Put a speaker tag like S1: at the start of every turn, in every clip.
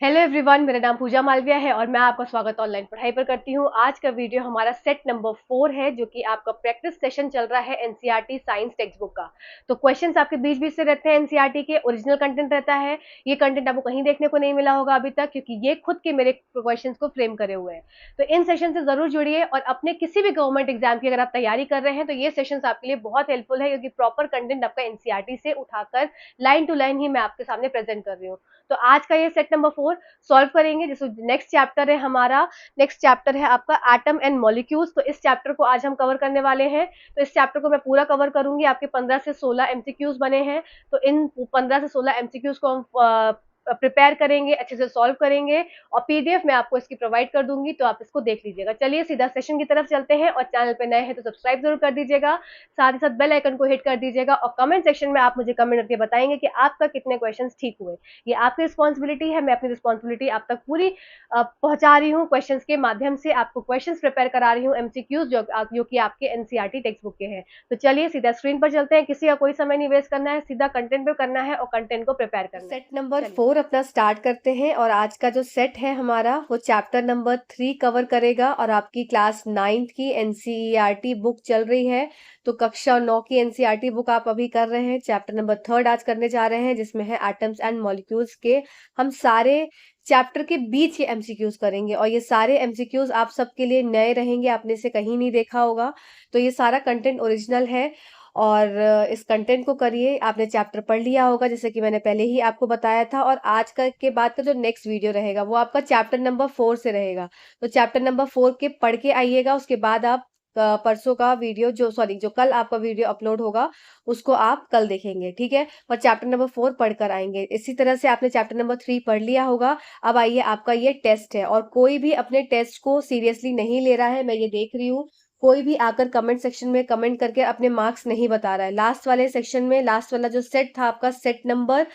S1: Hello everyone, मेरा नाम पूजा मालविया है और मैं आपका स्वागत ऑनलाइन पढ़ाई पर करती हूँ। आज का वीडियो हमारा सेट नंबर 4 है, जो कि आपका प्रैक्टिस सेशन चल रहा है एनसीईआरटी साइंस टेक्स्ट बुक का। तो क्वेश्चंस आपके बीच बीच से रहते हैं, एनसीईआरटी के ओरिजिनल कंटेंट रहता है। ये कंटेंट आपको कहीं देखने को नहीं मिला होगा अभी तक, क्योंकि ये खुद के मेरे क्वेश्चंस को फ्रेम करे हुए हैं। तो इन सेशन से जरूर जुड़िए और अपने किसी भी गवर्नमेंट एग्जाम की अगर आप तैयारी कर रहे हैं तो ये सेशन आपके लिए बहुत हेल्पफुल है, क्योंकि प्रॉपर कंटेंट आपका एनसीईआरटी से उठाकर लाइन टू लाइन ही मैं आपके सामने प्रेजेंट कर रही हूँ। तो आज का ये सेट नंबर 4 सॉल्व करेंगे। जिसमें नेक्स्ट चैप्टर है हमारा, नेक्स्ट चैप्टर है आपका एटम एंड मॉलिक्यूल्स। तो इस चैप्टर को आज हम कवर करने वाले हैं। तो इस चैप्टर को मैं पूरा कवर करूंगी। आपके 15 से 16 एमसीक्यूज बने हैं। तो इन 15 से 16 एमसीक्यूज को हम प्रिपेयर करेंगे, अच्छे से सॉल्व करेंगे और पीडीएफ मैं आपको इसकी प्रोवाइड कर दूंगी, तो आप इसको देख लीजिएगा। चलिए सीधा सेशन की तरफ चलते हैं, और चैनल पे नए हैं तो सब्सक्राइब जरूर कर दीजिएगा, साथ ही साथ बेल आइकन को हिट कर दीजिएगा, और कमेंट सेक्शन में आप मुझे कमेंट करके बताएंगे कि आपका कितने क्वेश्चंस ठीक हुए। ये आपकी रिस्पॉन्सिबिलिटी है, मैं अपनी रिस्पॉन्सिबिलिटी आप तक पूरी पहुंचा रही हूँ। क्वेश्चंस के माध्यम से आपको क्वेश्चंस प्रिपेयर करा रही हूँ, एमसीक्यूज जो कि आपके एनसीईआरटी टेक्स्ट बुक के हैं। तो चलिए सीधा स्क्रीन पर चलते हैं, किसी का कोई समय नहीं वेस्ट करना है, सीधा कंटेंट पे करना है और कंटेंट को प्रिपेयर करना है। सेट नंबर 4 अपना स्टार्ट करते हैं, और आज का जो सेट है हमारा वो चैप्टर नंबर 3 कवर करेगा। और आपकी क्लास 9th की एनसीईआरटी बुक चल रही है, तो कक्षा 9 की एनसीईआरटी बुक आप अभी कर रहे हैं। चैप्टर नंबर 3 आज करने जा रहे हैं, जिसमें है एटम्स एंड मॉलिक्यूल्स के। हम सारे चैप्टर के बीच ये एमसीक्यूज करेंगे, और ये सारे एमसीक्यूज आप सबके लिए नए रहेंगे, आपने से कहीं नहीं देखा होगा। तो ये सारा कंटेंट ओरिजिनल है, और इस कंटेंट को करिए। आपने चैप्टर पढ़ लिया होगा, जैसे कि मैंने पहले ही आपको बताया था। और आज का के बाद का जो नेक्स्ट वीडियो रहेगा वो आपका चैप्टर नंबर 4 से रहेगा। तो चैप्टर नंबर 4 के पढ़ के आइएगा, उसके बाद आप परसों का वीडियो जो कल आपका वीडियो अपलोड होगा उसको आप कल देखेंगे, ठीक है। और चैप्टर नंबर 4 पढ़कर आएंगे। इसी तरह से आपने चैप्टर नंबर 3 पढ़ लिया होगा। अब आइए, आपका ये टेस्ट है, और कोई भी अपने टेस्ट को सीरियसली नहीं ले रहा है, मैं ये देख रही हूँ। कोई भी आकर कमेंट सेक्शन में कमेंट करके अपने मार्क्स नहीं बता रहा है। लास्ट वाले सेक्शन में, लास्ट वाला जो सेट था आपका, सेट नंबर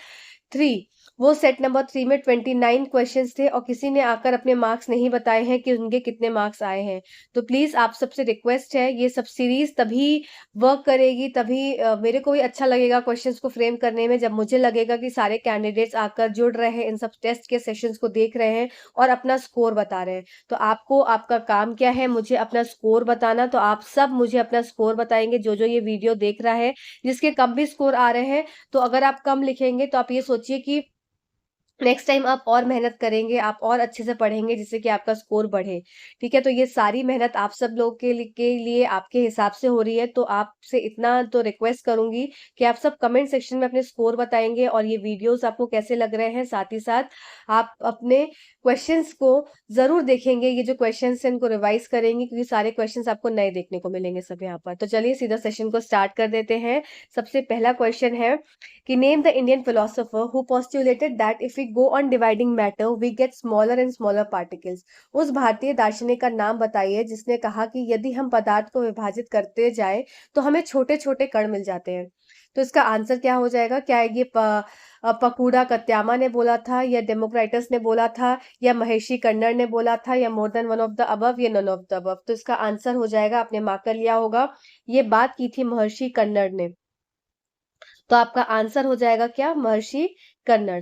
S1: 3, वो सेट नंबर 3 में 29 क्वेश्चंस थे, और किसी ने आकर अपने मार्क्स नहीं बताए हैं कि उनके कितने मार्क्स आए हैं। तो प्लीज आप सबसे रिक्वेस्ट है, ये सब सीरीज तभी वर्क करेगी, तभी मेरे को भी अच्छा लगेगा क्वेश्चंस को फ्रेम करने में, जब मुझे लगेगा कि सारे कैंडिडेट्स आकर जुड़ रहे हैं, इन सब टेस्ट के सेशंस को देख रहे हैं और अपना स्कोर बता रहे हैं। तो आपको, आपका काम क्या है, मुझे अपना स्कोर बताना। तो आप सब मुझे अपना स्कोर बताएंगे, जो जो ये वीडियो देख रहा है, जिसके कम भी स्कोर आ रहे हैं। तो अगर आप कम लिखेंगे तो आप ये सोचिए कि नेक्स्ट टाइम आप और मेहनत करेंगे, आप और अच्छे से पढ़ेंगे, जिससे कि आपका स्कोर बढ़े, ठीक है। तो ये सारी मेहनत आप सब लोग के लिए आपके हिसाब से हो रही है। तो आपसे इतना तो रिक्वेस्ट करूंगी कि आप सब कमेंट सेक्शन में अपने स्कोर बताएंगे, और ये वीडियोस आपको कैसे लग रहे हैं। साथ ही साथ आप अपने क्वेश्चंस को जरूर देखेंगे, ये जो क्वेश्चंस हैं इनको रिवाइज करेंगे, क्योंकि सारे क्वेश्चंस आपको नए देखने को मिलेंगे सब यहाँ पर। तो चलिए सीधा सेशन को स्टार्ट कर देते हैं। सबसे पहला क्वेश्चन है कि name the Indian philosopher who postulated that if we go on dividing matter we get smaller and smaller particles. उस भारतीय दार्शनिक का नाम बताइए जिसने कहा कि यदि हम पदार्थ को विभाजित करते जाए तो हमें छोटे छोटे कण मिल जाते हैं। तो इसका आंसर क्या हो जाएगा? क्या ये पकूड़ा कत्यामा ने बोला था, या डेमोक्राइटस ने बोला था, या महर्षि कन्नड़ ने बोला था, या मोर than one of the above, या नन ऑफ द अबव? तो इसका आंसर हो जाएगा, आपने मार्क कर लिया होगा, ये बात की थी महर्षि कन्नड़ ने। तो आपका आंसर हो जाएगा क्या? महर्षि कन्नड़,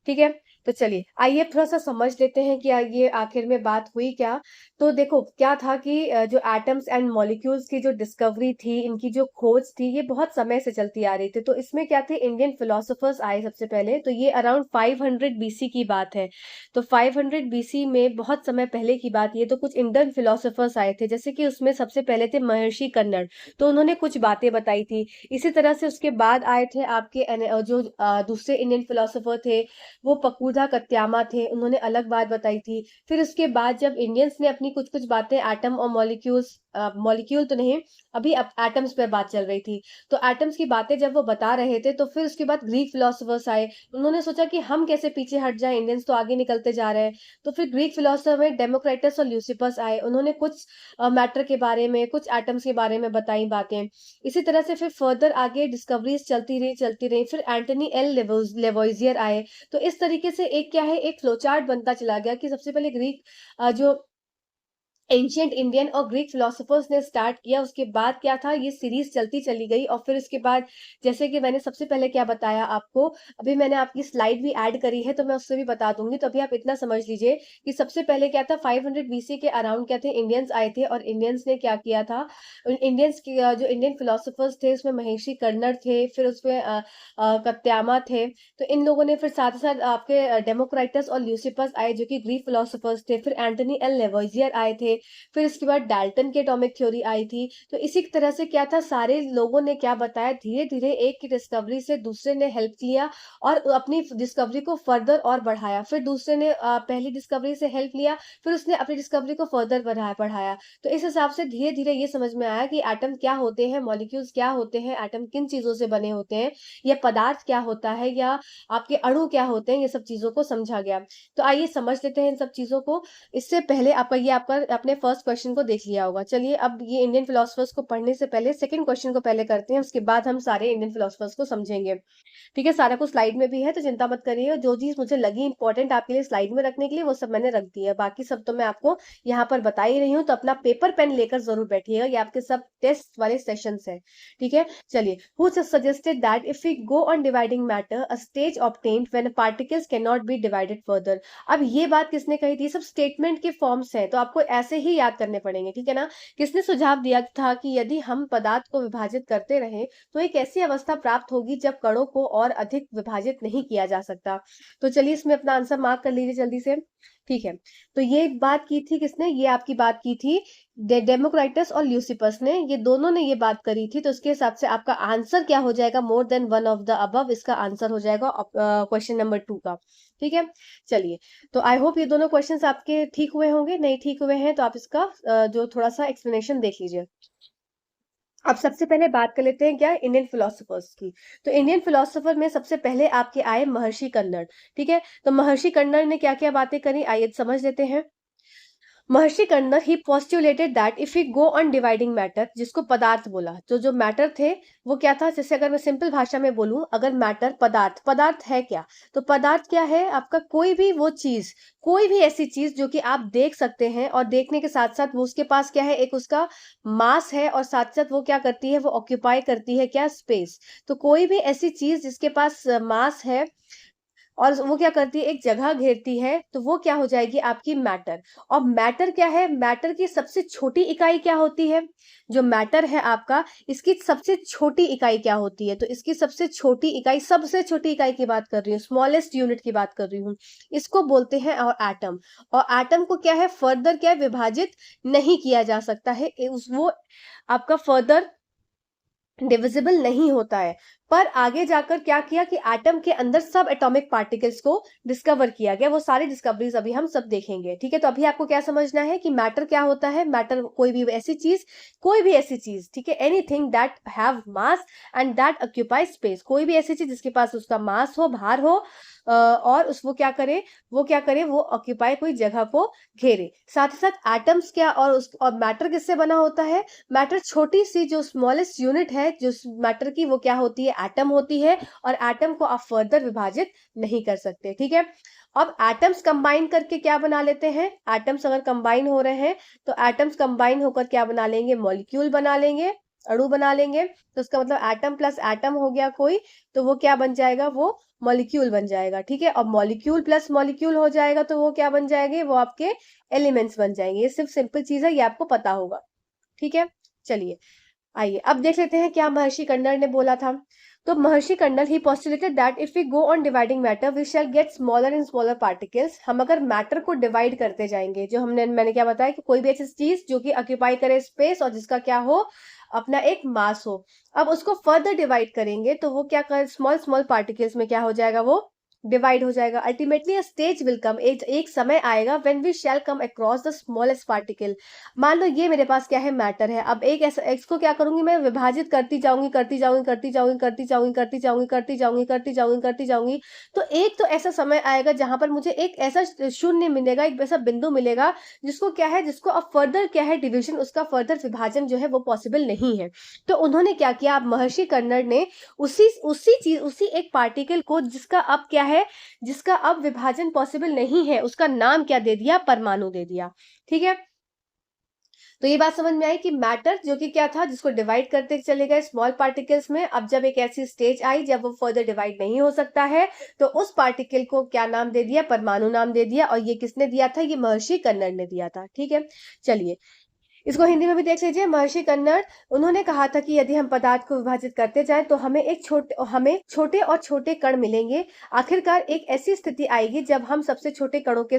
S1: ठीक है। तो चलिए आइए थोड़ा सा समझ लेते हैं कि ये आखिर में बात हुई क्या। तो देखो क्या था कि जो एटम्स एंड मॉलिक्यूल्स की जो डिस्कवरी थी, इनकी जो खोज थी, ये बहुत समय से चलती आ रही थी। तो इसमें क्या थे, इंडियन फिलोसोफर्स आए सबसे पहले। तो ये अराउंड 500 बीसी की बात है। तो 500 बीसी में, बहुत समय पहले की बात ये। तो कुछ इंडियन फिलोसोफर्स आए थे, जैसे कि उसमें सबसे पहले थे महर्षि कन्नड़। तो उन्होंने कुछ बातें बताई थी। इसी तरह से उसके बाद आए थे आपके जो दूसरे इंडियन फिलोसोफर थे, वो पकूधा कत्यामा थे, उन्होंने अलग बात बताई थी। फिर उसके बाद जब इंडियंस ने अपनी कुछ कुछ बातें एटम और मॉलिक्यूल तो नहीं, अभी एटम्स पर बात चल रही थी, तो एटम्स की बातें जब वो बता रहे थे, तो फिर उसके बाद ग्रीक फिलोसफर्स आए। उन्होंने सोचा कि हम कैसे पीछे हट जाएं, इंडियंस तो आगे निकलते जा रहे हैं। तो फिर ग्रीक फिलोसफर में डेमोक्रेटस और ल्यूसिपस आए, उन्होंने कुछ मैटर के बारे में, कुछ एटम्स के बारे में बताई बातें। इसी तरह से फिर फर्दर आगे डिस्कवरीज चलती रही। फिर एंटनी एल लेवोइजियर आए। तो इस तरीके से एक क्या है, एक फ्लोचार्ट बनता चला गया कि सबसे पहले ग्रीक जो एंशियंट इंडियन और ग्रीक फिलोसोफर्स ने स्टार्ट किया। उसके बाद क्या था, ये सीरीज चलती चली गई और फिर उसके बाद जैसे कि मैंने सबसे पहले क्या बताया आपको, अभी मैंने आपकी स्लाइड भी ऐड करी है तो मैं उससे भी बता दूंगी। तो अभी आप इतना समझ लीजिए कि सबसे पहले क्या था, 500 बीसी के अराउंड क्या थे, इंडियंस आए थे और इंडियंस ने क्या किया था, इंडियंस की जो इंडियन फिलोसोफर्स थे उसमें महर्षि कर्णर थे, फिर उसमें कत्यामा थे। तो इन लोगों ने फिर साथ ही साथ आपके डेमोक्राइटस और ल्यूसिपस आए जो कि ग्रीक फिलोसोफर्स थे, फिर एंटनी एल लेवोइजियर आए थे, फिर इसके बाद डाल्टन की एटॉमिक थ्योरी आई थी। तो इसी तरह से क्या था, सारे लोगों ने क्या बताया, धीरे धीरे एक की डिस्कवरी से दूसरे ने हेल्प लिया और अपनी डिस्कवरी को फर्दर और बढ़ाया, फिर दूसरे ने पहली डिस्कवरी से हेल्प लिया, फिर उसने अपनी डिस्कवरी को फर्दर बढ़ाया। तो इस हिसाब से धीरे धीरे ये समझ में आया कि एटम क्या होते हैं, मॉलिक्यूल्स क्या होते हैं, एटम किन चीजों से बने होते हैं, या पदार्थ क्या होता है, या आपके अणु क्या होते हैं, ये सब चीजों को समझा गया। तो आइए समझ लेते हैं इन सब चीजों को। इससे पहले आपका अपने फर्स्ट क्वेश्चन को देख लिया होगा। चलिए अब ये इंडियन फिलोसफर्स को पढ़ने से पहले सेकंड क्वेश्चन को पहले करते हैं, उसके बाद हम सारे इंडियन फिलोसफर्स को समझेंगे। ठीक है, सारा कुछ स्लाइड में भी है तो चिंता मत करिए, जो चीज मुझे लगी इंपॉर्टेंट आपके लिए स्लाइड में रखने के लिए वो सब मैंने रख दी है, बाकी सब तो मैं आपको यहाँ पर बता ही रही हूँ। तो अपना पेपर पेन लेकर जरूर बैठिएगा, ये आपके सब टेस्ट वाले सेशन है। ठीक है, चलिए, who suggested that if we go on dividing matter a stage obtained when particles can not be divided further. अब ये बात किसने कही थी, सब स्टेटमेंट के फॉर्म्स है तो आपको ऐसे ही याद करने पड़ेंगे, ठीक है ना। किसने सुझाव दिया था कि यदि हम पदार्थ को विभाजित करते रहे तो एक ऐसी अवस्था प्राप्त होगी जब कणों को और अधिक विभाजित नहीं किया जा सकता। तो चलिए इसमें अपना आंसर मार्क कर लीजिए जल्दी से। ठीक है, तो ये बात की थी किसने, ये आपकी बात की थी डेमोक्राइटस और ल्यूसिपस ने, ये दोनों ने ये बात करी थी। तो उसके हिसाब से आपका आंसर क्या हो जाएगा, मोर than one of the above, इसका आंसर हो जाएगा क्वेश्चन नंबर 2 का। ठीक है, चलिए, तो आई होप ये दोनों क्वेश्चंस आपके ठीक हुए होंगे, नहीं ठीक हुए हैं तो आप इसका जो थोड़ा सा एक्सप्लेनेशन देख लीजिए। अब सबसे पहले बात कर लेते हैं क्या, इंडियन फिलोसोफर्स की। तो इंडियन फिलोसोफर में सबसे पहले आपके आए महर्षि कन्नड़। ठीक है, तो महर्षि कन्नड़ ने क्या क्या बातें करी, आइए समझ लेते हैं। महर्षि कर्णर he postulated that if we go on dividing matter, जिसको पदार्थ बोला, तो जो मैटर थे वो क्या था, जैसे अगर मैं सिंपल भाषा में बोलूं, अगर मैटर पदार्थ, पदार्थ है क्या, तो पदार्थ क्या है आपका, कोई भी वो चीज, कोई भी ऐसी चीज जो कि आप देख सकते हैं और देखने के साथ साथ वो उसके पास क्या है, एक उसका मास है और साथ साथ वो क्या करती है, वो ऑक्यूपाई करती है क्या, स्पेस। तो कोई भी ऐसी चीज जिसके पास मास है और वो क्या करती है, एक जगह घेरती है, तो वो क्या हो जाएगी आपकी मैटर। और मैटर क्या है, मैटर की सबसे छोटी इकाई क्या होती है, जो मैटर है आपका, इसकी सबसे छोटी इकाई क्या होती है, तो इसकी सबसे छोटी इकाई, सबसे छोटी इकाई की बात कर रही हूँ, स्मॉलेस्ट यूनिट की बात कर रही हूँ, इसको बोलते हैं और एटम। और एटम को क्या है, फर्दर क्या है, विभाजित नहीं किया जा सकता है, वो आपका फर्दर डिविजिबल नहीं होता है। पर आगे जाकर क्या किया कि एटम के अंदर सब एटॉमिक पार्टिकल्स को डिस्कवर किया गया, वो सारी डिस्कवरीज अभी हम सब देखेंगे। ठीक है, तो अभी आपको क्या समझना है कि मैटर क्या होता है, मैटर कोई भी ऐसी चीज, कोई भी ऐसी चीज, ठीक है, anything that have mass and that occupy space, कोई भी ऐसी चीज जिसके पास उसका मास हो, भार हो, और उस वो क्या करे, वो ऑक्यूपाई कोई जगह को घेरे। साथ ही साथ एटम्स क्या और मैटर किससे बना होता है, मैटर छोटी सी जो स्मॉलेस्ट यूनिट है जो मैटर की, वो क्या होती है, एटम होती है। और एटम को आप फर्दर विभाजित नहीं कर सकते। ठीक है, अब एटम्स कंबाइन करके क्या बना लेते हैं, एटम्स अगर कंबाइन हो रहे हैं तो एटम्स कंबाइन होकर क्या बना लेंगे, मॉलिक्यूल बना लेंगे, अणु बना लेंगे। तो उसका मतलब एटम प्लस एटम हो गया कोई, तो वो क्या बन जाएगा, वो मॉलिक्यूल बन जाएगा। ठीक है, और मॉलिक्यूल प्लस मॉलिक्यूल हो जाएगा तो वो क्या बन जाएंगे, वो आपके एलिमेंट्स बन जाएंगे। ये सिर्फ सिंपल चीज है, ये आपको पता होगा। ठीक है, चलिए आइए अब देख लेते हैं क्या महर्षि कन्नड़ ने बोला था। तो महर्षि कन्नड़ ही postulated that if we go on dividing matter we shall get smaller and smaller particles. हम अगर मैटर को डिवाइड करते जाएंगे, जो मैंने क्या बताया कि कोई भी ऐसी चीज जो कि ऑक्यूपाई करे स्पेस और जिसका क्या हो, अपना एक मास हो, अब उसको फर्दर डिवाइड करेंगे तो वो क्या कर, स्मॉल स्मॉल पार्टिकल्स में क्या हो जाएगा, वो डिवाइड हो जाएगा। अल्टीमेटली स्टेज विल कम, एक समय आएगा when we shall come across the smallest particle. मान लो ये मेरे पास क्या है, मैटर है, अब एक ऐसा इसको क्या करूंगी मैं, विभाजित करती जाऊंगी करती जाऊंगी करती जाऊंगी करती जाऊंगी करती जाऊंगी करती जाऊंगी करती जाऊंगी करती जाऊंगी। तो एक तो ऐसा समय आएगा जहां पर मुझे एक ऐसा शून्य मिलेगा, एक ऐसा बिंदु मिलेगा जिसको क्या है, जिसको अब फर्दर क्या है, डिवीजन, उसका फर्दर विभाजन जो है वो पॉसिबल नहीं है। तो उन्होंने क्या किया, अब महर्षि कन्नड़ ने उसी उसी चीज, उसी एक पार्टिकल को जिसका अब क्या है, जिसका अब विभाजन पॉसिबल नहीं है, उसका नाम क्या दे दिया, परमाणु दे दिया। ठीक है, तो ये बात समझ में आई कि मैटर जो कि क्या था, जिसको डिवाइड करते चले गए स्मॉल पार्टिकल्स में, अब जब एक ऐसी स्टेज आई जब वो फर्दर डिवाइड नहीं हो सकता है, तो उस पार्टिकल को क्या नाम दे दिया, परमाणु नाम दे दिया। और ये किसने दिया था, ये महर्षि कन्नड़ ने दिया था। ठीक है, चलिए इसको हिंदी में भी देख लीजिए। महर्षि कन्नड़, उन्होंने कहा था कि यदि हम पदार्थ को विभाजित करते जाएं तो हमें छोटे और छोटे कण मिलेंगे। आखिरकार एक ऐसी स्थिति आएगी जब हम सबसे छोटे कणों के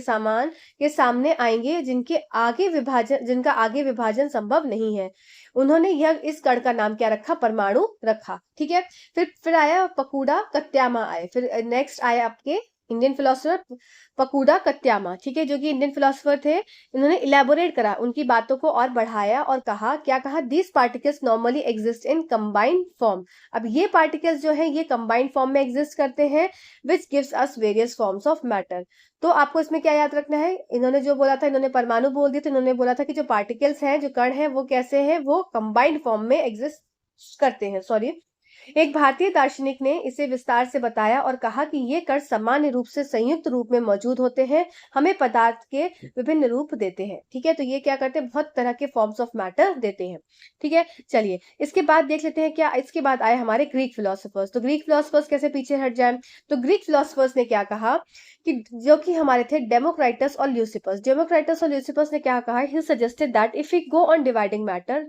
S1: सामने आएंगे जिनका आगे विभाजन संभव नहीं है। उन्होंने यह इस कण का नाम क्या रखा, परमाणु रखा। ठीक है, फिर आया पकूड़ा कत्यामा आए। फिर नेक्स्ट आए आपके इंडियन फिलोसोफर पकूड़ा कत्यामा। ठीक है, जो कि इंडियन फिलोसोफर थे। इन्होंने इलेबोरेट करा, उनकी बातों को और बढ़ाया और कहा, क्या कहा, these particles normally exist in combined form. अब ये पार्टिकल्स जो है ये कंबाइंड फॉर्म में एग्जिस्ट करते हैं, which gives us various forms of matter. तो आपको इसमें क्या याद रखना है, इन्होंने जो बोला था, इन्होंने परमाणु बोल दिया, तो इन्होंने बोला था कि जो पार्टिकल्स हैं, जो कण हैं, वो कैसे हैं, वो कंबाइंड फॉर्म में एग्जिस्ट करते हैं। सॉरी, एक भारतीय दार्शनिक ने इसे विस्तार से बताया और कहा कि ये कण सामान्य रूप से संयुक्त रूप में मौजूद होते हैं, हमें पदार्थ के विभिन्न रूप देते हैं। ठीक है, तो ये क्या करते हैं, बहुत तरह के फॉर्म्स ऑफ मैटर देते हैं। ठीक है, चलिए इसके बाद देख लेते हैं क्या, इसके बाद आए हमारे ग्रीक फिलोसोफर्स। तो ग्रीक फिलोसोफर्स कैसे पीछे हट जाए, तो ग्रीक फिलोसोफर्स ने क्या कहा कि जो कि हमारे थे डेमोक्राइटस और ल्यूसिपस ने क्या कहा, he suggested that if we go on dividing matter,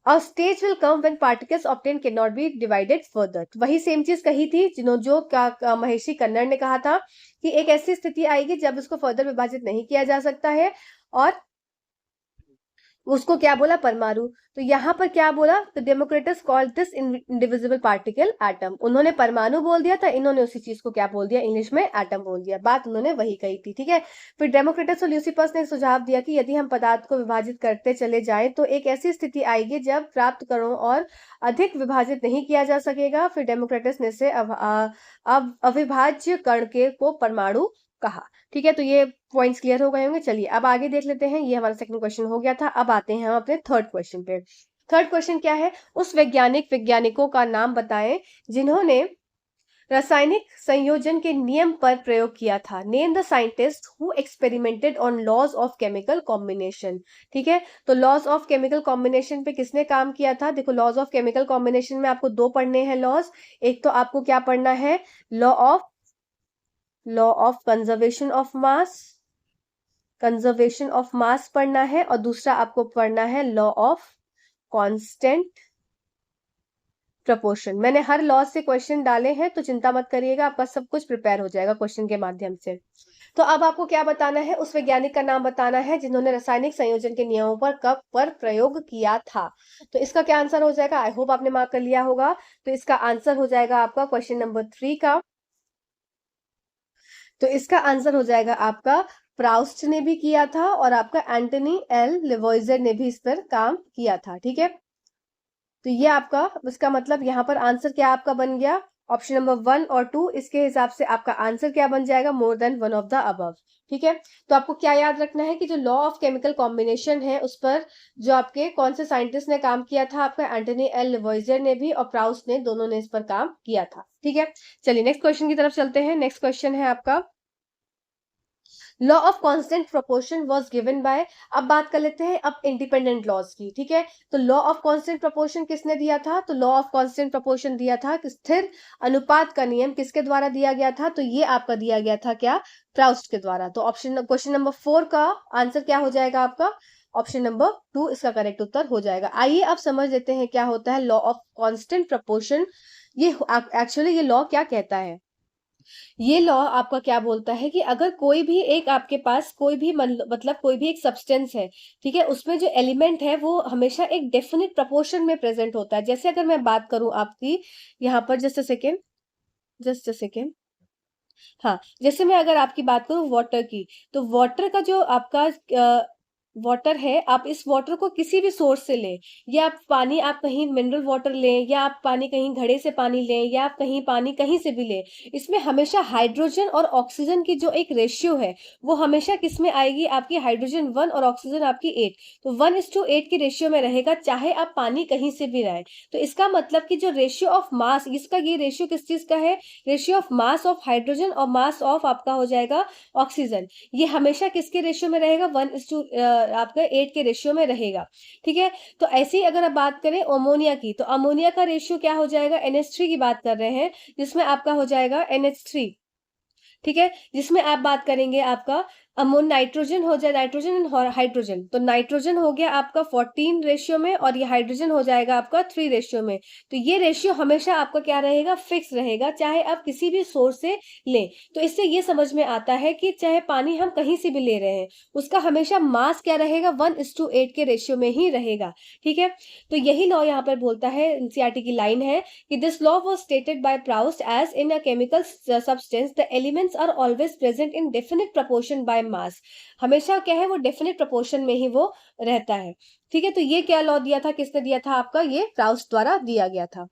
S1: A stage will come when particles obtained cannot be divided further। वही सेम चीज कही थी जो महर्षि कन्नड़ ने कहा था कि एक ऐसी स्थिति आएगी जब उसको फर्दर विभाजित नहीं किया जा सकता है, और उसको क्या बोला, परमाणु। तो यहाँ पर क्या बोला, तो Democritus called this indivisible particle atom. उन्होंने परमाणु बोल दिया था, इन्होंने उसी चीज को क्या बोल दिया, इंग्लिश में एटम बोल दिया। बात उन्होंने वही कही थी। ठीक है, फिर डेमोक्रेटस और ल्यूसिपस ने सुझाव दिया कि यदि हम पदार्थ को विभाजित करते चले जाएं तो एक ऐसी स्थिति आएगी जब प्राप्त कणों और अधिक विभाजित नहीं किया जा सकेगा। फिर डेमोक्रेटस ने से अब अविभाज्य कण के को परमाणु कहा। ठीक है, तो ये पॉइंट्स क्लियर हो गए होंगे। चलिए अब आगे देख लेते हैं, ये हमारा सेकंड क्वेश्चन हो गया था। अब आते हैं हम अपने थर्ड क्वेश्चन पे। थर्ड क्वेश्चन क्या है, उस वैज्ञानिकों का नाम बताएं जिन्होंने रासायनिक संयोजन के नियम पर प्रयोग किया था। Name the scientist who experimented on laws of chemical combination. ठीक है, तो लॉज ऑफ केमिकल कॉम्बिनेशन पे किसने काम किया था, देखो लॉज ऑफ केमिकल कॉम्बिनेशन में आपको दो पढ़ने हैं लॉज। एक तो आपको क्या पढ़ना है, law of conservation of mass पढ़ना है, और दूसरा आपको पढ़ना है लॉ ऑफ कांस्टेंट प्रपोर्शन। मैंने हर लॉ से क्वेश्चन डाले हैं, तो चिंता मत करिएगा, आपका सब कुछ प्रिपेयर हो जाएगा क्वेश्चन के माध्यम से। तो अब आपको क्या बताना है, उस वैज्ञानिक का नाम बताना है जिन्होंने रासायनिक संयोजन के नियमों पर प्रयोग किया था। तो इसका क्या आंसर हो जाएगा, आई होप आपने मार्क कर लिया होगा। तो इसका आंसर हो जाएगा आपका क्वेश्चन नंबर 3 का, तो इसका आंसर हो जाएगा आपका प्राउस्ट ने भी किया था और आपका एंटनी एल लेवॉइजर ने भी इस पर काम किया था। ठीक है, तो ये आपका, इसका मतलब यहाँ पर आंसर क्या आपका बन गया, ऑप्शन नंबर 1 और 2। इसके हिसाब से आपका आंसर क्या बन जाएगा, मोर than one of the above. ठीक है, तो आपको क्या याद रखना है कि जो लॉ ऑफ केमिकल कॉम्बिनेशन है उस पर जो आपके कौन से साइंटिस्ट ने काम किया था, आपका एंटनी एल लेवॉइजर ने भी और प्राउस्ट ने, दोनों ने इस पर काम किया था। ठीक है, चलिए नेक्स्ट क्वेश्चन की तरफ चलते हैं। नेक्स्ट क्वेश्चन है आपका, law of constant proportion was given bye. अब बात कर लेते हैं अब इंडिपेंडेंट लॉज की। ठीक है, तो लॉ ऑफ कांस्टेंट प्रोपोर्शन किसने दिया था, तो लॉ ऑफ कांस्टेंट प्रोपोर्शन दिया था कि स्थिर अनुपात का नियम किसके द्वारा दिया गया था, तो ये आपका दिया गया था क्या, प्राउस्ट के द्वारा। तो ऑप्शन क्वेश्चन नंबर 4 का आंसर क्या हो जाएगा आपका, ऑप्शन नंबर 2 इसका करेक्ट उत्तर हो जाएगा। आइए अब समझ लेते हैं क्या होता है लॉ ऑफ कांस्टेंट प्रोपोर्शन। ये एक्चुअली ये लॉ क्या कहता है, ये लॉ आपका क्या बोलता है कि अगर कोई भी एक आपके पास कोई भी मतलब कोई भी एक सब्सटेंस है, ठीक है, उसमें जो एलिमेंट है वो हमेशा एक डेफिनेट प्रोपोर्शन में प्रेजेंट होता है। जैसे अगर मैं बात करूं आपकी यहाँ पर, जस्ट अ सेकेंड, हाँ, जैसे मैं अगर आपकी बात करूं वाटर की, तो वाटर का जो आपका वाटर है, आप इस वाटर को किसी भी सोर्स से लें, या आप पानी आप कहीं मिनरल वाटर लें, या आप पानी कहीं घड़े से पानी लें, या आप कहीं पानी कहीं से भी लें, इसमें हमेशा हाइड्रोजन और ऑक्सीजन की जो एक रेशियो है वो हमेशा किस में आएगी, आपकी हाइड्रोजन 1 और ऑक्सीजन आपकी 8, तो 1:8 की रेशियो में रहेगा, चाहे आप पानी कहीं से भी लाएं। तो इसका मतलब कि जो रेशियो ऑफ मास, इसका ये रेशियो किस चीज का है, ratio of mass of hydrogen और मास ऑफ आपका हो जाएगा ऑक्सीजन, ये हमेशा किसके रेशियो में रहेगा, आपका 8 के रेशियो में रहेगा। ठीक है, तो ऐसे ही अगर आप बात करें अमोनिया की, तो अमोनिया का रेशियो क्या हो जाएगा, NH3 की बात कर रहे हैं, जिसमें आपका हो जाएगा NH3। ठीक है, जिसमें आप बात करेंगे आपका अमोन नाइट्रोजन हो जाए, नाइट्रोजन एंड हाइड्रोजन, तो नाइट्रोजन हो गया आपका 14 रेशियो में और ये हाइड्रोजन हो जाएगा आपका 3 रेशियो में। तो ये रेशियो हमेशा आपका क्या रहेगा, फिक्स रहेगा, चाहे आप किसी भी सोर्स से लें। तो इससे ये समझ में आता है कि चाहे पानी हम कहीं से भी ले रहे हैं, उसका हमेशा मास क्या रहेगा, 1:8 के रेशियो में ही रहेगा। ठीक है, तो यही लॉ यहाँ पर बोलता है, एनसीईआरटी की लाइन है कि this law was stated by Proust as in a chemical substance the elements are always present in definite proportion by mass. हमेशा क्या है, वो डेफिनेट प्रोपोर्शन में ही वो रहता है। ठीक है, तो ये क्या लॉ दिया था, किसने दिया था, आपका ये प्राउस्ट द्वारा दिया गया था।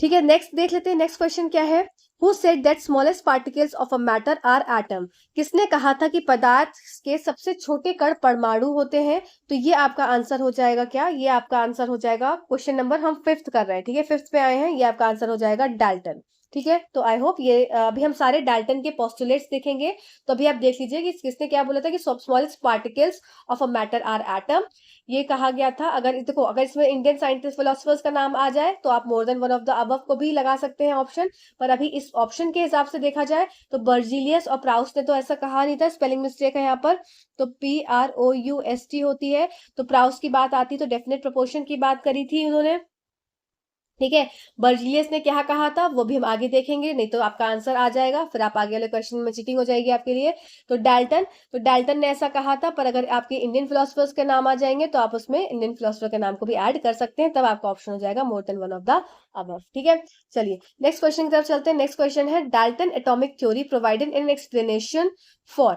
S1: ठीक है, नेक्स्ट देख लेते हैं, नेक्स्ट क्वेश्चन क्या है, who said that smallest particles of a matter are atom. किसने कहा था कि पदार्थ के सबसे छोटे कण परमाणु होते हैं। तो ये आपका आंसर हो जाएगा क्या, ये आपका आंसर हो जाएगा, क्वेश्चन नंबर हम 5th कर रहे हैं। ठीक है, 5th पे आए हैं, ये आपका आंसर हो जाएगा डाल्टन। ठीक है, तो आई होप ये अभी हम सारे डाल्टन के पोस्टुलेट्स देखेंगे। तो अभी आप देख लीजिए कि किसने क्या बोला था कि smallest particles of a matter are atom, ये कहा गया था। अगर देखो, अगर इसमें इंडियन साइंटिस्ट फिलोसफर्स का नाम आ जाए तो आप मोर than one of the above को भी लगा सकते हैं ऑप्शन, पर अभी इस ऑप्शन के हिसाब से देखा जाए तो बर्जीलियस और प्राउस्ट ने तो ऐसा कहा नहीं था, स्पेलिंग मिस्टेक है यहाँ पर, तो PROUST होती है। तो प्राउस्ट की बात आती तो डेफिनेट प्रोपोर्शन की बात करी थी उन्होंने। ठीक है, बर्जीलियस ने क्या कहा था वो भी हम आगे देखेंगे, नहीं तो आपका आंसर आ जाएगा, फिर आप आगे वाले क्वेश्चन में चीटिंग हो जाएगी आपके लिए। तो डाल्टन ने ऐसा कहा था, पर अगर आपके इंडियन फिलोसफर्स के नाम आ जाएंगे तो आप उसमें इंडियन फिलोसफर के नाम को भी ऐड कर सकते हैं, तब आपका ऑप्शन हो जाएगा मोर than one of the above. ठीक है, चलिए नेक्स्ट क्वेश्चन की तरफ चलते हैं। नेक्स्ट क्वेश्चन है, Dalton atomic theory provided an explanation for.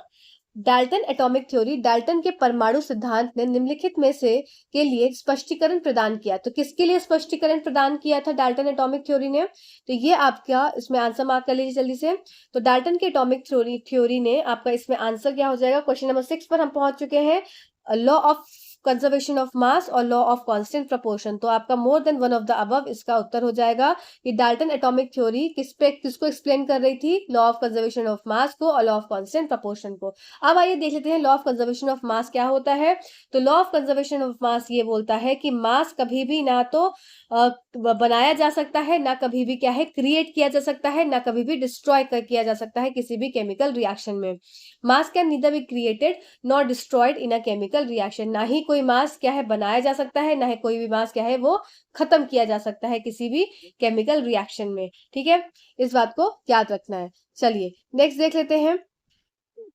S1: Dalton atomic theory, Dalton के परमाणु सिद्धांत ने निम्नलिखित में से के लिए स्पष्टीकरण प्रदान किया। तो किसके लिए स्पष्टीकरण प्रदान किया था डाल्टन एटॉमिक थ्योरी ने, तो ये आपका इसमें आंसर मार्क कर लीजिए जल्दी से। तो डाल्टन के एटॉमिक थ्योरी ने आपका इसमें आंसर क्या हो जाएगा, क्वेश्चन नंबर 6 पर हम पहुंच चुके हैं, law of conservation of mass और लॉ ऑफ कांस्टेंट प्रोपोर्शन। तो आपका more than one of the above इसका उत्तर हो जाएगा कि डाल्टन एटॉमिक थ्योरी किसको एक्सप्लेन कर रही थी, law of conservation of mass को और लॉ ऑफ कांस्टेंट प्रोपोर्शन को। अब आइए देख लेते हैं law of conservation of mass क्या होता है। तो law of conservation of mass ये बोलता है कि मास कभी भी ना तो बनाया जा सकता है, ना कभी भी क्या है क्रिएट किया जा सकता है, ना कभी भी डिस्ट्रॉय किया जा सकता है किसी भी केमिकल रिएक्शन में। मास can neither be created not destroyed in a chemical reaction. ना ही कोई मास क्या है बनाया जा सकता है, ना ही कोई भी मास क्या है वो खत्म किया जा सकता है किसी भी केमिकल रिएक्शन में। ठीक है, इस बात को याद रखना है। चलिए नेक्स्ट देख लेते हैं,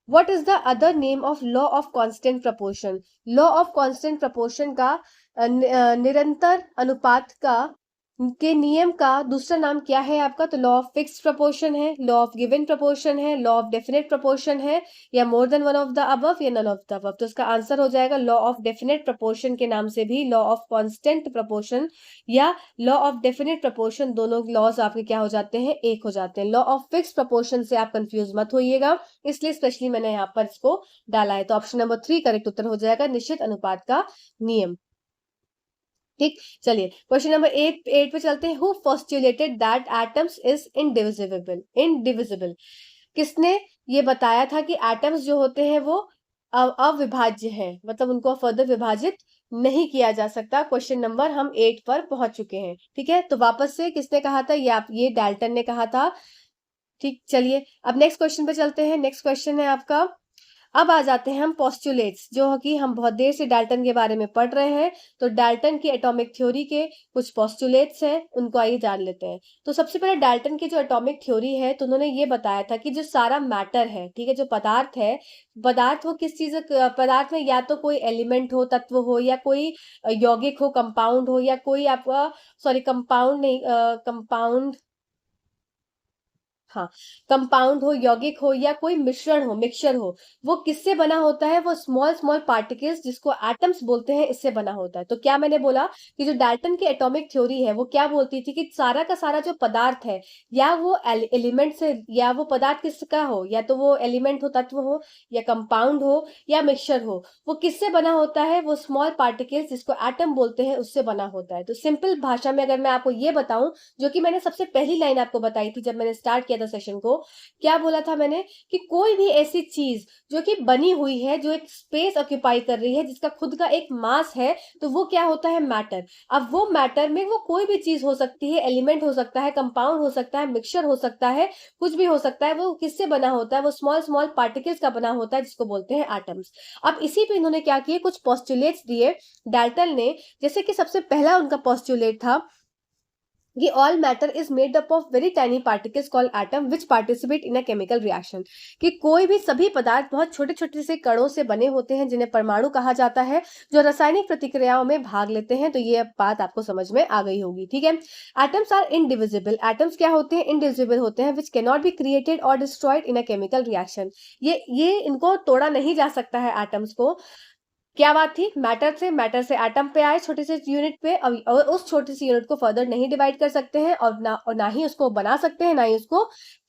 S1: What is the other name of law of constant proportion? Law of constant proportion का निरंतर अनुपात का के नियम का दूसरा नाम क्या है आपका, तो लॉ ऑफ फिक्स्ड प्रोपोर्शन है, लॉ ऑफ गिवन प्रोपोर्शन है, लॉ ऑफ डेफिनेट प्रोपोर्शन है, या मोर than one of the above या नन ऑफ द अबव। तो इसका आंसर हो जाएगा लॉ ऑफ डेफिनेट प्रोपोर्शन के नाम से भी लॉ ऑफ कांस्टेंट प्रोपोर्शन या लॉ ऑफ डेफिनेट प्रोपोर्शन, दोनों लॉज आपके क्या हो जाते हैं, एक हो जाते हैं। लॉ ऑफ फिक्स्ड प्रोपोर्शन से आप कंफ्यूज मत होइएगा, इसलिए स्पेशली मैंने यहाँ पर इसको डाला है। तो ऑप्शन नंबर 3 करेक्ट उत्तर हो जाएगा, निश्चित अनुपात का नियम। ठीक, चलिए क्वेश्चन नंबर 8 पे चलते हैं, who postulated that atoms is indivisible. किसने ये बताया था कि एटम्स जो होते हैं वो अविभाज्य है, मतलब उनको फर्दर विभाजित नहीं किया जा सकता। क्वेश्चन नंबर हम 8 पर पहुंच चुके हैं। ठीक है, तो वापस से किसने कहा था, ये डाल्टन ने कहा था। ठीक, चलिए अब नेक्स्ट क्वेश्चन पे चलते हैं। नेक्स्ट क्वेश्चन है आपका, अब आ जाते हैं हम पोस्टुलेट्स, जो कि हम बहुत देर से डाल्टन के बारे में पढ़ रहे हैं। तो डाल्टन की एटॉमिक थ्योरी के कुछ पोस्टुलेट्स हैं, उनको आइए जान लेते हैं। तो सबसे पहले डाल्टन की जो एटॉमिक थ्योरी है, तो उन्होंने ये बताया था कि जो सारा मैटर है, ठीक है, जो पदार्थ है, पदार्थ वो किस चीज, पदार्थ में या तो कोई एलिमेंट हो, तत्व हो, या कोई यौगिक हो, कंपाउंड हो, या कोई आपका सॉरी कंपाउंड नहीं, कंपाउंड, हाँ, कंपाउंड हो, यौगिक हो, या कोई मिश्रण हो, मिक्सचर हो, वो किससे बना होता है, वो स्मॉल स्मॉल पार्टिकल्स जिसको एटम्स बोलते हैं, इससे बना होता है। तो क्या मैंने बोला कि जो डाल्टन की एटॉमिक थ्योरी है वो क्या बोलती थी कि सारा का सारा जो पदार्थ है, या वो एलिमेंट से, या वो पदार्थ किसका हो, या तो वो एलिमेंट हो, तत्व हो, या कंपाउंड हो, या मिक्सचर हो, वो किससे बना होता है, वो स्मॉल पार्टिकल्स जिसको एटम बोलते हैं उससे बना होता है। तो सिंपल भाषा में अगर मैं आपको ये बताऊं, जो कि मैंने सबसे पहली लाइन आपको बताई थी जब मैंने स्टार्ट किया था सेशन को, क्या बोला था मैंने कि कोई भी ऐसी चीज जो कि बनी हुई है, जो एक स्पेस ऑक्यूपाई कर रही है, जिसका खुद का एक मास है, तो वो क्या होता है, मैटर। अब वो मैटर में वो कोई भी चीज हो सकती है, एलिमेंट हो सकता है, कंपाउंड हो सकता है, मिक्सचर हो सकता है, कुछ भी हो सकता है। वो किससे बना होता है, वो स्मॉल स्मॉल पार्टिकल्स का बना होता है, जिसको बोलते हैं एटम्स। अब इसी पे इन्होंने क्या किए, कुछ पोस्टुलेट्स दिए डाल्टन ने। जैसे कि सबसे पहला उनका पोस्टुलेट था कि all matter is made up of very tiny particles called atom which participate in a chemical reaction. कि कोई भी सभी पदार्थ बहुत छोटे छोटे से कणों से बने होते हैं, जिन्हें परमाणु कहा जाता है, जो रासायनिक प्रतिक्रियाओं में भाग लेते हैं। तो ये बात आपको समझ में आ गई होगी, ठीक है। Atoms are indivisible. एटम्स क्या होते हैं, इनडिविजिबल होते हैं, which can not be created और destroyed in a chemical reaction. ये इनको तोड़ा नहीं जा सकता है एटम्स को। क्या बात थी, मैटर से एटम पे आए, छोटे से यूनिट पे, और उस छोटी सी यूनिट को फर्दर नहीं डिवाइड कर सकते हैं, और ना ही उसको बना सकते हैं, ना ही उसको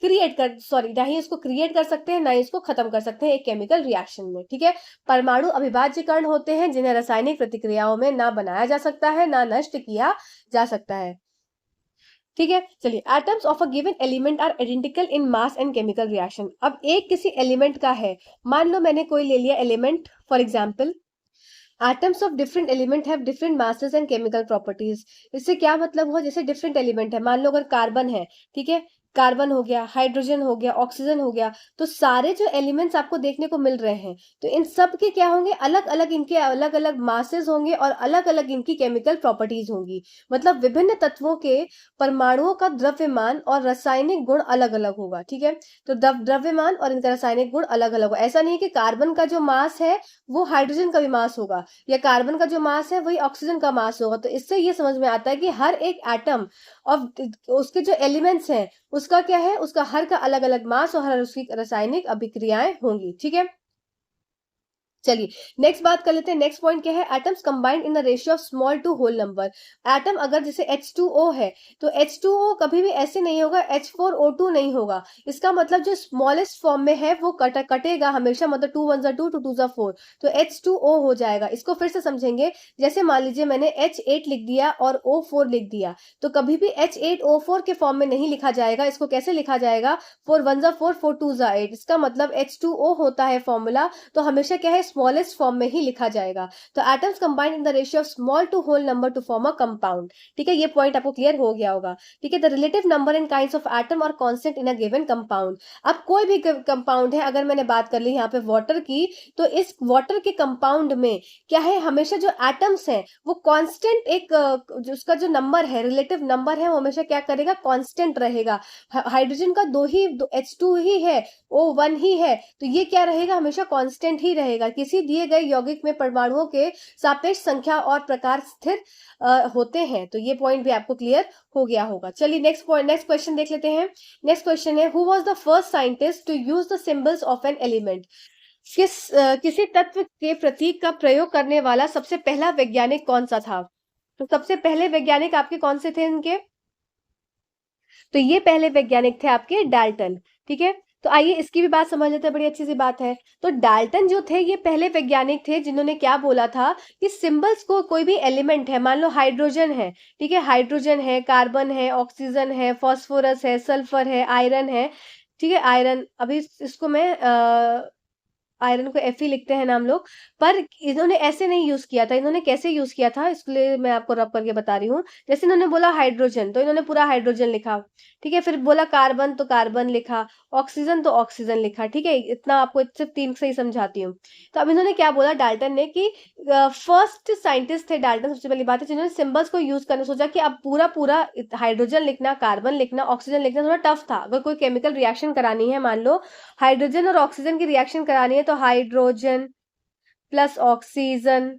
S1: ना ही उसको क्रिएट कर सकते हैं, ना ही उसको खत्म कर सकते हैं एक केमिकल रिएक्शन में, ठीक है। परमाणु अविभाज्य कण होते हैं, जिन्हें रासायनिक प्रतिक्रियाओं में ना बनाया जा सकता है, ना नष्ट किया जा सकता है, ठीक है। चलिए, atoms of a given element are identical in mass and chemical reaction. अब एक किसी एलिमेंट का है, मान लो मैंने कोई ले लिया element, for example atoms of different element have different masses and chemical properties. इससे क्या मतलब हुआ, जैसे डिफरेंट एलिमेंट है, मान लो अगर कार्बन है, ठीक है, कार्बन हो गया, हाइड्रोजन हो गया, ऑक्सीजन हो गया, तो सारे जो एलिमेंट्स आपको देखने को मिल रहे हैं, तो इन सब के क्या होंगे, अलग अलग इनके अलग अलग मासेस होंगे और अलग अलग इनकी केमिकल प्रॉपर्टीज होंगी। मतलब विभिन्न तत्वों के परमाणुओं का द्रव्यमान और रासायनिक गुण अलग अलग होगा, ठीक है। तो द्रव्यमान और इनका रासायनिक गुण अलग अलग होगा। ऐसा नहीं है कि कार्बन का जो मास है वो हाइड्रोजन का भी मास होगा, या कार्बन का जो मास है वही ऑक्सीजन का मास होगा। तो इससे ये समझ में आता है कि हर एक एटम और उसके जो एलिमेंट्स हैं, उसका क्या है, उसका हर का अलग अलग मास और हर उसकी रासायनिक अभिक्रियाएं होंगी, ठीक है। चलिए, नेक्स्ट बात कर लेते हैं। नेक्स्ट पॉइंट क्या है, atoms combined in the ratio of small to whole number. Atom अगर जैसे H2O है, तो H2O कभी भी ऐसे नहीं होगा, H4O2 नहीं होगा। इसका मतलब जो स्मॉलेस्ट फॉर्म में है वो कटेगा हमेशा, मतलब 2 1 2 2 2 4, तो H2O हो जाएगा। इसको फिर से समझेंगे, जैसे मान लीजिए मैंने H8 लिख दिया और O4 लिख दिया, तो कभी भी H8O4 के फॉर्म में नहीं लिखा जाएगा। इसको कैसे लिखा जाएगा, 4 1 4 4 2 8। इसका मतलब H2O होता है फॉर्मूला, तो हमेशा क्या है, स्मॉलेस्ट फॉर्म में ही लिखा जाएगा। तो atoms combined in the ratio of small to whole number to form a compound, ठीक है। ये पॉइंट आपको क्लियर हो गया होगा, ठीक है। The relative number and kinds of atom और constant in a given compound. अब कोई भी कंपाउंड है, अगर मैंने बात कर ली यहाँ पे वाटर की, तो इस वाटर के कंपाउंड में क्या है, हमेशा जो एटम्स हैं वो कांस्टेंट, एक जो उसका जो नंबर है, रिलेटिव नंबर है, वो हमेशा क्या करेगा, कांस्टेंट रहेगा। हाइड्रोजन का H2 ही है, O1 ही है, तो ये क्या रहेगा, हमेशा कांस्टेंट ही रहेगा। किसी दिए गए यौगिक में परमाणुओं के सापेक्ष संख्या और प्रकार स्थिर होते हैं। तो ये पॉइंट भी आपको क्लियर हो गया होगा। चलिए, नेक्स्ट क्वेश्चन देख लेते हैं। नेक्स्ट क्वेश्चन है, who was the first scientist to use the symbols of an element. किसी तत्व के प्रतीक का प्रयोग करने वाला सबसे पहला वैज्ञानिक कौन सा था। तो सबसे पहले वैज्ञानिक आपके कौन से थे इनके, तो ये पहले वैज्ञानिक थे आपके डाल्टन, ठीक है। तो आइए इसकी भी बात समझ लेते हैं, बड़ी अच्छी सी बात है। तो डाल्टन जो थे, ये पहले वैज्ञानिक थे जिन्होंने क्या बोला था कि सिंबल्स को, कोई भी एलिमेंट है, मान लो हाइड्रोजन है, ठीक है, हाइड्रोजन है, कार्बन है, ऑक्सीजन है, फास्फोरस है, सल्फर है, आयरन है, ठीक है, आयरन, अभी इसको मैं आयरन को Fe लिखते हैं ना हम लोग, पर इन्होंने ऐसे नहीं यूज किया था। इन्होंने कैसे यूज किया था, इसलिए मैं आपको रब करके बता रही हूँ। जैसे इन्होंने बोला हाइड्रोजन, तो इन्होंने पूरा हाइड्रोजन लिखा, ठीक है। फिर बोला कार्बन, तो कार्बन लिखा, ऑक्सीजन तो ऑक्सीजन लिखा, ठीक है। इतना आपको सिर्फ 3 से ही समझाती हूँ। तो अब इन्होंने क्या बोला, डाल्टन ने, कि फर्स्ट साइंटिस्ट थे डाल्टन, सबसे पहली बात है, जिन्होंने सिंबल्स को यूज करना सोचा। कि अब पूरा पूरा हाइड्रोजन लिखना, कार्बन लिखना, ऑक्सीजन लिखना थोड़ा टफ था। अगर कोई केमिकल रिएक्शन करानी है, मान लो हाइड्रोजन और ऑक्सीजन की रिएक्शन करानी है, तो हाइड्रोजन प्लस ऑक्सीजन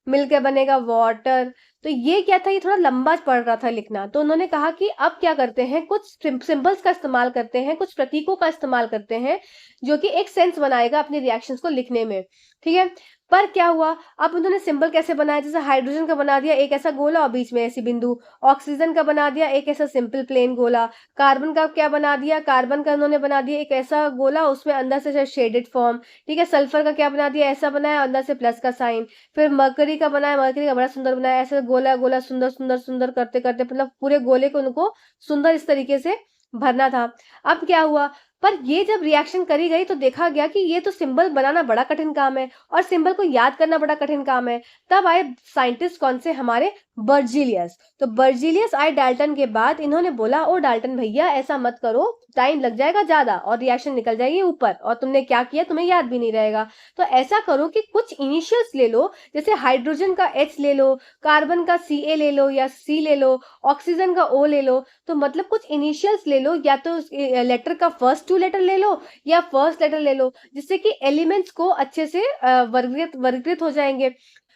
S1: मिलकर बनेगा वाटर। तो ये क्या था, ये थोड़ा लंबा पड़ रहा था लिखना। तो उन्होंने कहा कि अब क्या करते हैं, कुछ सिंबल्स का इस्तेमाल करते हैं, कुछ प्रतीकों का इस्तेमाल करते हैं, जो कि एक सेंस बनाएगा अपनी रिएक्शंस को लिखने में, ठीक है। पर क्या हुआ, अब उन्होंने सिंबल कैसे बनाया, जैसे हाइड्रोजन का बना दिया एक ऐसा गोला और बीच में ऐसी बिंदु, ऑक्सीजन का बना दिया एक ऐसा सिंपल प्लेन गोला, कार्बन का क्या बना दिया, कार्बन का उन्होंने बना दिया एक ऐसा गोला, उसमें अंदर से शेडेड फॉर्म, ठीक है। सल्फर का क्या बना दिया, ऐसा बनाया, अंदर से प्लस का साइन। फिर मरकरी का बनाया, मरकरी का बड़ा सुंदर बनाया, ऐसे गोला गोला सुंदर सुंदर सुंदर करते करते, मतलब पूरे गोले को उनको सुंदर इस तरीके से भरना था। अब क्या हुआ, पर ये जब रिएक्शन करी गई तो देखा गया कि ये तो सिंबल बनाना बड़ा कठिन काम है और सिंबल को याद करना बड़ा कठिन काम है। तब आए साइंटिस्ट कौन से, हमारे बर्जीलियस। तो बर्जीलियस आए डाल्टन के बाद, इन्होंने बोला ओ डाल्टन भैया ऐसा मत करो, टाइम लग जाएगा ज्यादा और रिएक्शन निकल जाएगी ऊपर और तुमने क्या किया तुम्हें याद भी नहीं रहेगा। तो ऐसा करो कि कुछ इनिशियल्स ले लो, जैसे हाइड्रोजन का H ले लो, कार्बन का Ca ले लो या C ले लो, ऑक्सीजन का O ले लो। तो मतलब कुछ इनिशियल्स ले लो, या तो लेटर का फर्स्ट 2 लेटर ले लो या फर्स्ट लेटर ले लो, जिससे कि एलिमेंट्स को अच्छे से वर्गीकृत हो जाएंगे,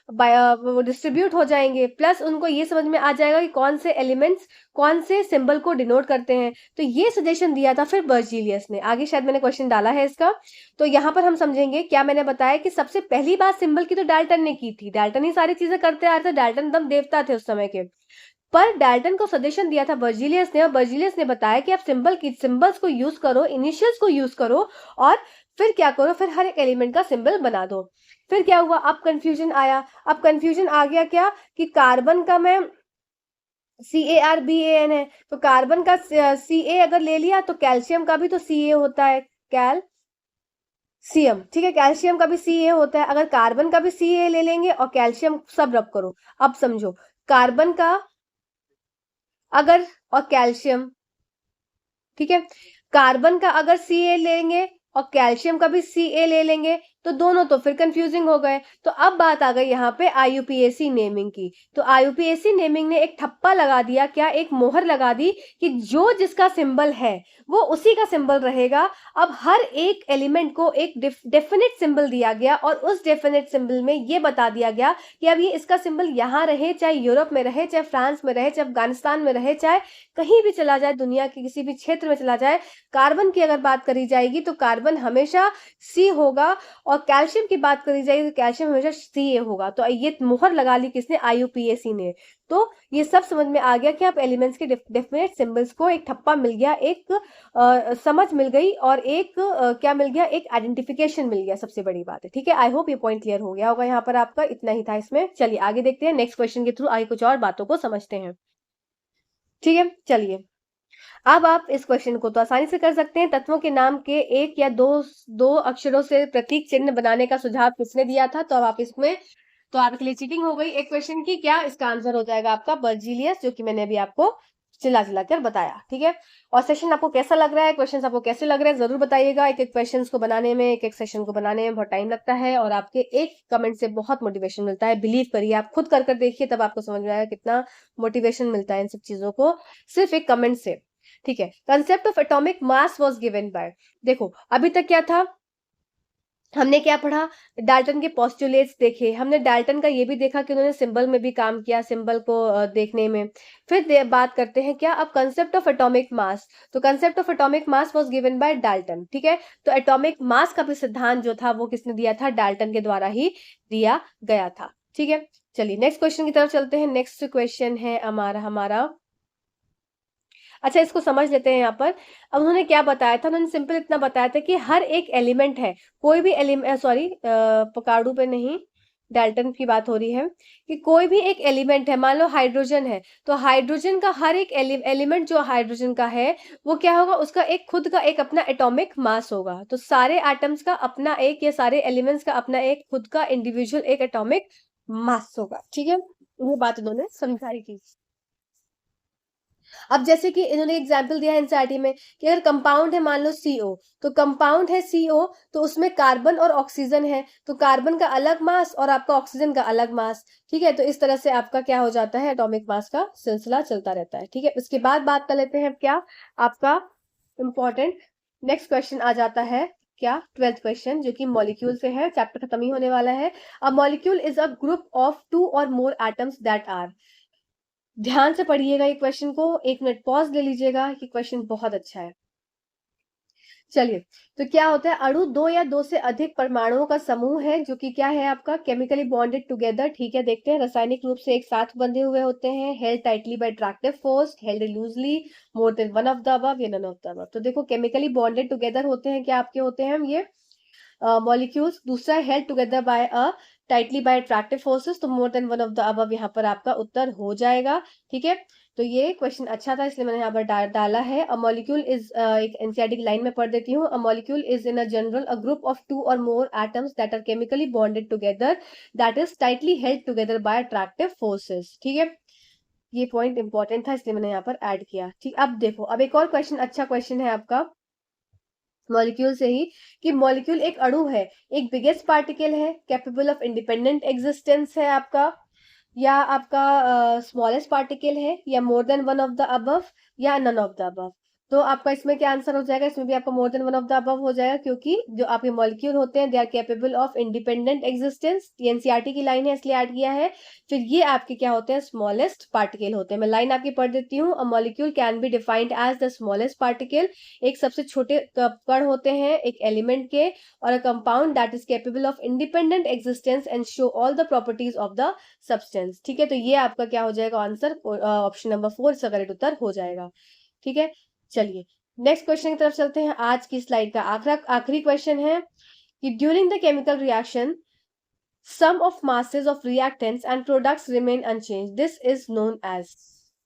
S1: डिस्ट्रीब्यूट हो जाएंगे, प्लस उनको ये समझ में आ जाएगा कि कौन से एलिमेंट्स कौन से सिंबल को डिनोट करते हैं। तो ये सजेशन दिया था फिर बर्जीलियस ने। आगे शायद मैंने क्वेश्चन डाला है इसका, तो यहाँ पर हम समझेंगे क्या मैंने बताया कि सबसे पहली बात सिंबल की तो डाल्टन ने की थी। डाल्टन ही सारी चीजें करते आ रहे थे, डाल्टन एकदम देवता थे उस समय के। पर डाल्टन को सजेशन दिया था बर्जीलियस ने, और बर्जीलियस ने बताया कि आप सिंबल्स को यूज करो, इनिशियल्स को यूज करो, और फिर क्या करो, फिर हर एक एलिमेंट का सिंबल बना दो। फिर क्या हुआ, अब कंफ्यूजन आया। अब कंफ्यूजन आ गया क्या कि कार्बन का मैं CARBAN है, तो कार्बन का Ca अगर ले लिया तो कैल्शियम का भी तो Ca होता है, कैल्शियम। ठीक है, कैल्शियम का भी Ca होता है। अगर कार्बन का भी Ca ले लेंगे और कैल्शियम, सब रब करो। अब समझो, कार्बन का अगर और कैल्शियम, ठीक है, कार्बन का अगर Ca लेंगे और कैल्शियम का भी Ca ले लेंगे तो दोनों तो फिर कंफ्यूजिंग हो गए। तो अब बात आ गई यहाँ पे IUPAC नेमिंग की। तो IUPAC नेमिंग ने एक ठप्पा लगा दिया, क्या, एक मोहर लगा दी कि जो जिसका सिंबल है वो उसी का सिंबल रहेगा। अब हर एक एलिमेंट को एक डेफिनेट सिंबल दिया गया और उस डेफिनेट सिंबल में ये बता दिया गया कि अब ये इसका सिंबल यहाँ रहे, चाहे यूरोप में रहे, चाहे फ्रांस में रहे, चाहे अफगानिस्तान में रहे, चाहे कहीं भी चला जाए, दुनिया के किसी भी क्षेत्र में चला जाए। कार्बन की अगर बात करी जाएगी तो कार्बन हमेशा C होगा, और कैल्शियम की बात करी जाएगी तो कैल्शियम हमेशा Ca होगा। तो ये मुहर लगा ली किसने, IUPAC ने। तो ये सब समझ में आ गया कि आप एलिमेंट्स के डेफिनेट सिंबल्स को एक ठप्पा मिल गया, एक समझ मिल गई, और एक क्या मिल गया, एक आइडेंटिफिकेशन मिल गया। सबसे बड़ी बात है, ठीक है। आई होप ये पॉइंट क्लियर हो गया होगा यहाँ पर आपका। इतना ही था इसमें। चलिए आगे देखते हैं, नेक्स्ट क्वेश्चन के थ्रू आगे कुछ और बातों को समझते हैं। ठीक है, चलिए अब आप इस क्वेश्चन को तो आसानी से कर सकते हैं। तत्वों के नाम के एक या दो अक्षरों से प्रतीक चिन्ह बनाने का सुझाव किसने दिया था? तो अब आप इसमें, तो आपके लिए चीटिंग हो गई एक क्वेश्चन की। क्या इसका आंसर हो जाएगा आपका बर्जीलियस, जो कि मैंने अभी आपको चिल्ला चिल्ला कर बताया। ठीक है, और सेशन आपको कैसा लग रहा है, क्वेश्चन आपको कैसे लग रहे हैं, जरूर बताइएगा। एक एक क्वेश्चन को बनाने में, एक एक सेशन को बनाने में बहुत टाइम लगता है, और आपके एक कमेंट से बहुत मोटिवेशन मिलता है। बिलीव करिए, आप खुद कर देखिए, तब आपको समझ में आएगा कितना मोटिवेशन मिलता है इन सब चीजों को सिर्फ एक कमेंट से। ठीक है, concept of atomic mass was given bye, देखो अभी तक क्या था, हमने क्या पढ़ा, डाल्टन के पोस्टुलेट्स देखे हमने। डाल्टन का ये भी देखा कि उन्होंने सिंबल में भी काम किया, सिंबल को देखने में। फिर बात करते हैं क्या, अब कंसेप्ट ऑफ एटॉमिक मास। तो concept of atomic mass was given by Dalton. ठीक है, तो एटॉमिक मास का भी सिद्धांत जो था वो किसने दिया था, डाल्टन के द्वारा ही दिया गया था। ठीक है, चलिए नेक्स्ट क्वेश्चन की तरफ चलते हैं। नेक्स्ट क्वेश्चन है हमारा अच्छा, इसको समझ लेते हैं यहाँ पर। अब उन्होंने क्या बताया था, उन्होंने सिंपल इतना बताया था कि हर एक एलिमेंट है, कोई भी एलिमेंट, सॉरी पकाड़ू पे नहीं, डाल्टन की बात हो रही है, कि कोई भी एक एलिमेंट है, मान लो हाइड्रोजन है, तो हाइड्रोजन का हर एक एलिमेंट जो हाइड्रोजन का है वो क्या होगा, उसका एक खुद का एक अपना एटॉमिक मास होगा। तो सारे एटम्स का अपना एक, या सारे एलिमेंट्स का अपना एक खुद का इंडिविजुअल एक एटॉमिक मास होगा। ठीक है, ये बात उन्होंने समझाई थी। अब जैसे कि इन्होंने एग्जाम्पल दिया है एनसीईआरटी में कि अगर कंपाउंड है, मान लो CO, तो कंपाउंड है CO, तो उसमें कार्बन और ऑक्सीजन है, तो कार्बन का अलग मास और आपका ऑक्सीजन का अलग मास। ठीक है, तो इस तरह से आपका क्या हो जाता है, एटॉमिक मास का सिलसिला चलता रहता है। ठीक है, उसके बाद बात कर लेते हैं क्या, आपका इंपॉर्टेंट नेक्स्ट क्वेश्चन आ जाता है, क्या, 12th क्वेश्चन, जो कि मॉलिक्यूल से है, चैप्टर खत्म ही होने वाला है। A molecule is a group of 2 और मोर एटम्स दैट आर, ध्यान से पढ़िएगा ये क्वेश्चन को, एक मिनट पॉज ले लीजिएगा, कि क्वेश्चन बहुत अच्छा है। चलिए, तो क्या होता है, अणु दो या दो से अधिक परमाणुओं का समूह है, जो कि क्या है आपका, केमिकली बॉन्डेड टुगेदर। ठीक है, देखते हैं, रासायनिक रूप से एक साथ बंधे हुए होते हैं, held tightly by attractive force, held loosely, more than one of the above या नन ऑफ द अबव। तो देखो, केमिकली बॉन्डेड टुगेदर होते हैं, क्या आपके होते हैं ये मॉलिक्यूल्स। दूसरा, held together by a tightly by attractive forces, तो more than one of the above यहाँ पर आपका उत्तर हो जाएगा। ठीक है, तो ये क्वेश्चन अच्छा था, इसलिए मैंने यहाँ पर डाला है। अ मॉलिक्यूल इज, एक एनसीईआरटी की लाइन में पढ़ देती हूँ। A molecule is in a general a group of 2 और more atoms that are chemically bonded together, that is tightly held together by attractive forces. ठीक है, ये पॉइंट इंपॉर्टेंट था, इसलिए मैंने यहाँ पर ऐड किया। ठीक, अब देखो, अब एक और क्वेश्चन, अच्छा क्वेश्चन है आपका मॉलिक्यूल से ही, कि मॉलिक्यूल एक अणु है, एक बिगेस्ट पार्टिकल है, कैपेबल ऑफ इंडिपेंडेंट एग्जिस्टेंस है आपका, या आपका स्मॉलेस्ट पार्टिकल है, या मोर than one of the above, या नन ऑफ द अबव। तो आपका इसमें क्या आंसर हो जाएगा? इसमें भी आपका more than one of the above हो जाएगा, क्योंकि जो आपके मॉलिक्यूल होते हैं they are capable of independent existence. ये एनसीईआरटी की लाइन है, इसलिए ऐड किया है। फिर ये आपके क्या होते हैं? स्मॉलेस्ट पार्टिकल होते हैं। मैं लाइन आपकी पढ़ देती हूँ। A molecule can be defined as the smallest particle, एक सबसे छोटे कण होते हैं एक एलिमेंट के, और a compound that is capable of independent existence and show all the properties of the substance. ठीक है, तो ये आपका क्या हो जाएगा आंसर? ऑप्शन नंबर 4 इसका करेक्ट उत्तर हो जाएगा। ठीक है, चलिए नेक्स्ट क्वेश्चन की तरफ चलते हैं। आज की स्लाइड का आखिरी क्वेश्चन है कि during the chemical reaction sum of masses of reactants and products remain unchanged, this is known as।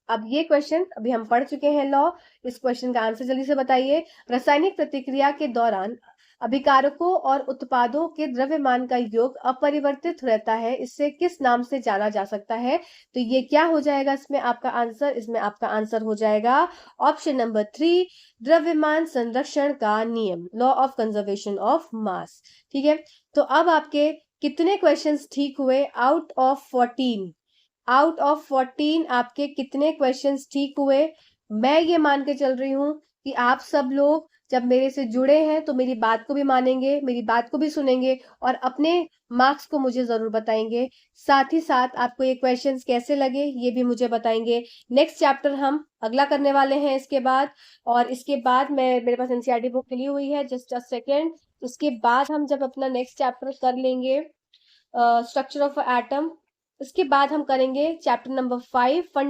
S1: अब ये क्वेश्चन अभी हम पढ़ चुके हैं लॉ, इस क्वेश्चन का आंसर जल्दी से बताइए। रासायनिक प्रतिक्रिया के दौरान अभिकारकों और उत्पादों के द्रव्यमान का योग अपरिवर्तित रहता है, इससे किस नाम से जाना जा सकता है? तो ये क्या हो जाएगा इसमें आपका आंसर? इसमें आपका आंसर हो जाएगा ऑप्शन नंबर 3, द्रव्यमान संरक्षण का नियम, law of conservation of mass. ठीक है, तो अब आपके कितने क्वेश्चंस ठीक हुए? आउट ऑफ 14, आउट ऑफ 14 आपके कितने क्वेश्चंस ठीक हुए? मैं ये मान के चल रही हूं कि आप सब लोग जब मेरे से जुड़े हैं तो मेरी बात को भी मानेंगे, मेरी बात को भी सुनेंगे, और अपने मार्क्स को मुझे जरूर बताएंगे। साथ ही साथ आपको ये क्वेश्चंस कैसे लगे ये भी मुझे बताएंगे। नेक्स्ट चैप्टर हम अगला करने वाले हैं इसके बाद, और इसके बाद मेरे पास एनसीईआरटी बुक खुली हुई है, जस्ट अ सेकेंड। उसके बाद हम जब अपना नेक्स्ट चैप्टर कर लेंगे स्ट्रक्चर ऑफ एटम, उसके बाद हम करेंगे चैप्टर नंबर 5,